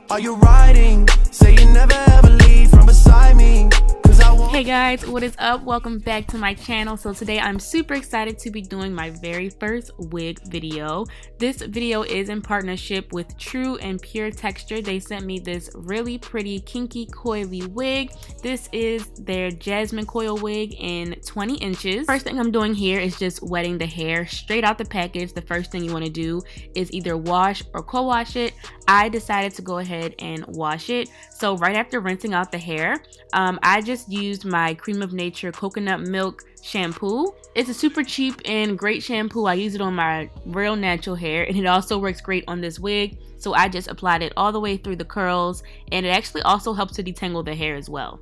Are you riding? Say you never ever leave from beside me. Hey guys, what is up? Welcome back to my channel. So today I'm super excited to be doing my very first wig video. This video is in partnership with True and Pure Texture. They sent me this really pretty kinky coily wig. This is their Jasmine Coil wig in 20 inches. First thing I'm doing here is just wetting the hair straight out the package. The first thing you want to do is either wash or co-wash it. I decided to go ahead and wash it. So right after rinsing out the hair, I just used my Creme of Nature coconut milk shampoo. It's a super cheap and great shampoo. I use it on my real natural hair, and it also works great on this wig. So I just applied it all the way through the curls, and it actually also helps to detangle the hair as well.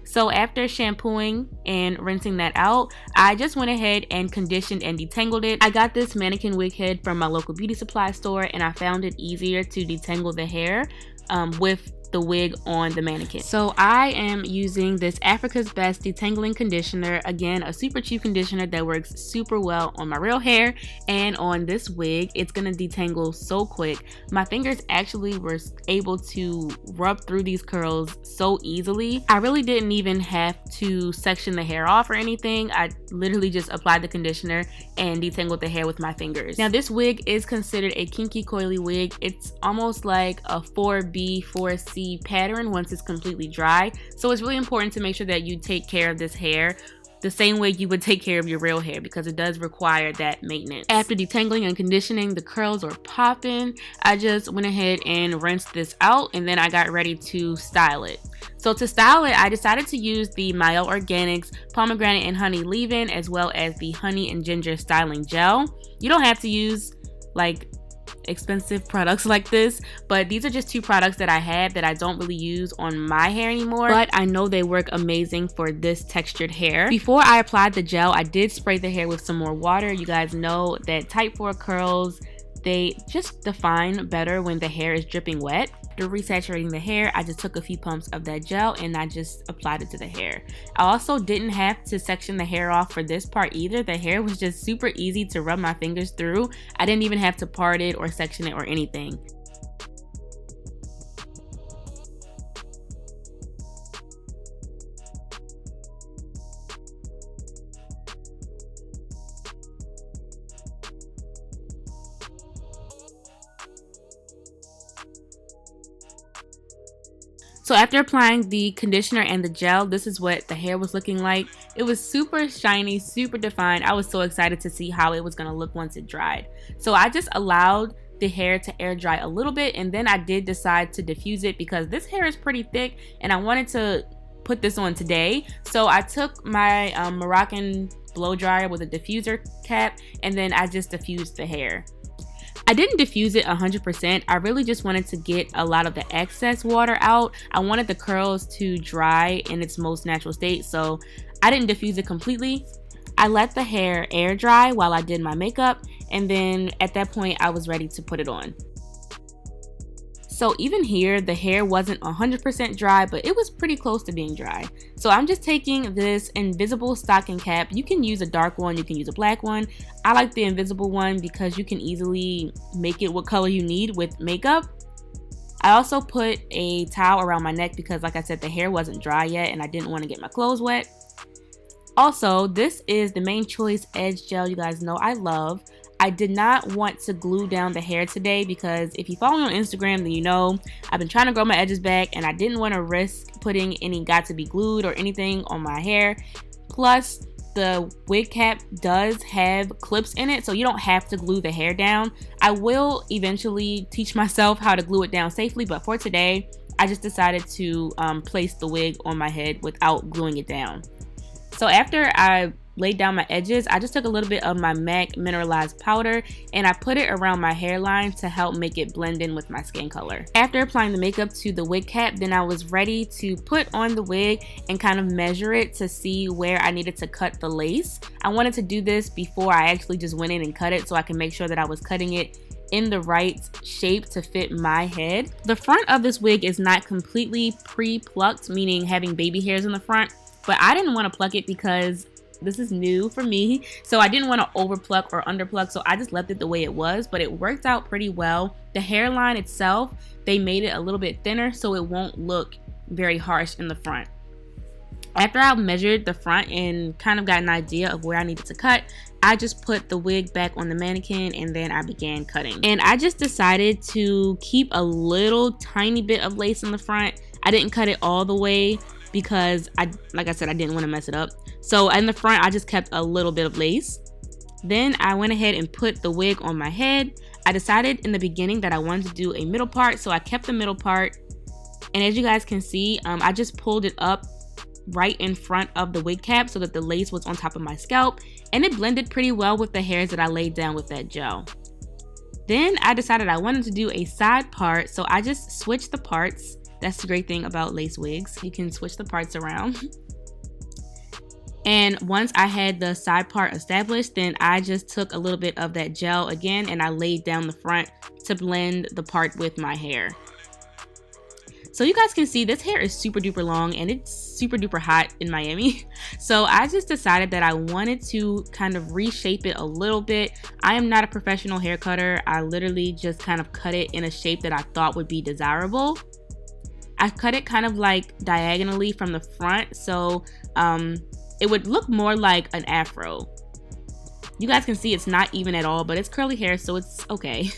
So after shampooing and rinsing that out, I just went ahead and conditioned and detangled it. I got this mannequin wig head from my local beauty supply store, and I found it easier to detangle the hair with the wig on the mannequin. So I am using this Africa's Best Detangling Conditioner. Again, a super cheap conditioner that works super well on my real hair and on this wig. It's gonna detangle so quick. My fingers actually were able to rub through these curls so easily. I really didn't even have to section the hair off or anything. I literally just applied the conditioner and detangled the hair with my fingers. Now this wig is considered a kinky coily wig. It's almost like a 4B, 4C pattern once it's completely dry. So it's really important to make sure that you take care of this hair the same way you would take care of your real hair, because it does require that maintenance. After detangling and conditioning, the curls are popping. I just went ahead and rinsed this out, and then I got ready to style it. So to style it, I decided to use the Mielle Organics pomegranate and honey leave-in, as well as the honey and ginger styling gel. You don't have to use like expensive products like this, but these are just two products that I have that I don't really use on my hair anymore, but I know they work amazing for this textured hair. Before I applied the gel, I did spray the hair with some more water. You guys know that type 4 curls, they just define better when the hair is dripping wet. After resaturating the hair, I just took a few pumps of that gel and I just applied it to the hair. I also didn't have to section the hair off for this part either. The hair was just super easy to rub my fingers through. I didn't even have to part it or section it or anything. So after applying the conditioner and the gel, this is what the hair was looking like. It was super shiny, super defined. I was so excited to see how it was gonna look once it dried. So I just allowed the hair to air dry a little bit, and then I did decide to diffuse it because this hair is pretty thick and I wanted to put this on today. So I took my Moroccan blow dryer with a diffuser cap, and then I just diffused the hair. I didn't diffuse it 100%. I really just wanted to get a lot of the excess water out. I wanted the curls to dry in its most natural state, so I didn't diffuse it completely. I let the hair air dry while I did my makeup, and then at that point I was ready to put it on. So even here, the hair wasn't 100% dry, but it was pretty close to being dry. So I'm just taking this invisible stocking cap. You can use a dark one, you can use a black one. I like the invisible one because you can easily make it what color you need with makeup. I also put a towel around my neck because, like I said, the hair wasn't dry yet and I didn't want to get my clothes wet. Also, this is the Main Choice Edge Gel. You guys know I love. I did not want to glue down the hair today because if you follow me on Instagram, then you know I've been trying to grow my edges back and I didn't want to risk putting any got to be glued or anything on my hair. Plus, the wig cap does have clips in it, so you don't have to glue the hair down. I will eventually teach myself how to glue it down safely, but for today, I just decided to place the wig on my head without gluing it down. So after I laid down my edges, I just took a little bit of my MAC mineralized powder and I put it around my hairline to help make it blend in with my skin color. After applying the makeup to the wig cap, then I was ready to put on the wig and kind of measure it to see where I needed to cut the lace. I wanted to do this before I actually just went in and cut it so I can make sure that I was cutting it in the right shape to fit my head. The front of this wig is not completely pre-plucked, meaning having baby hairs in the front, but I didn't want to pluck it because this is new for me, so I didn't want to over pluck or under pluck, so I just left it the way it was, but it worked out pretty well. The hairline itself, they made it a little bit thinner so it won't look very harsh in the front. After I measured the front and kind of got an idea of where I needed to cut, I just put the wig back on the mannequin and then I began cutting. And I just decided to keep a little tiny bit of lace in the front. I didn't cut it all the way because like I said, I didn't want to mess it up. So in the front, I just kept a little bit of lace. Then I went ahead and put the wig on my head. I decided in the beginning that I wanted to do a middle part, so I kept the middle part. And as you guys can see, I just pulled it up right in front of the wig cap so that the lace was on top of my scalp, and it blended pretty well with the hairs that I laid down with that gel. Then I decided I wanted to do a side part, so I just switched the parts. That's the great thing about lace wigs, you can switch the parts around. And once I had the side part established, then I just took a little bit of that gel again and I laid down the front to blend the part with my hair. So you guys can see this hair is super duper long and it's super duper hot in Miami. So I just decided that I wanted to kind of reshape it a little bit. I am not a professional hair cutter. I literally just kind of cut it in a shape that I thought would be desirable. I cut it kind of like diagonally from the front, so it would look more like an afro. You guys can see it's not even at all, but it's curly hair, so it's okay.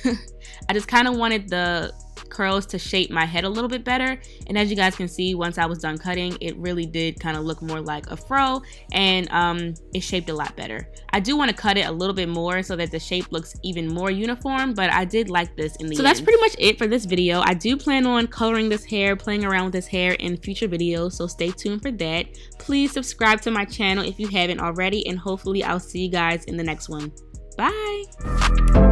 I just kind of wanted the curls to shape my head a little bit better, and as you guys can see, once I was done cutting, it really did kind of look more like a fro, and it shaped a lot better. I do want to cut it a little bit more so that the shape looks even more uniform, but I did like this in the end. So that's pretty much it for this video. I do plan on coloring this hair, playing around with this hair in future videos, so stay tuned for that. Please subscribe to my channel if you haven't already, and hopefully I'll see you guys in the next one. Bye!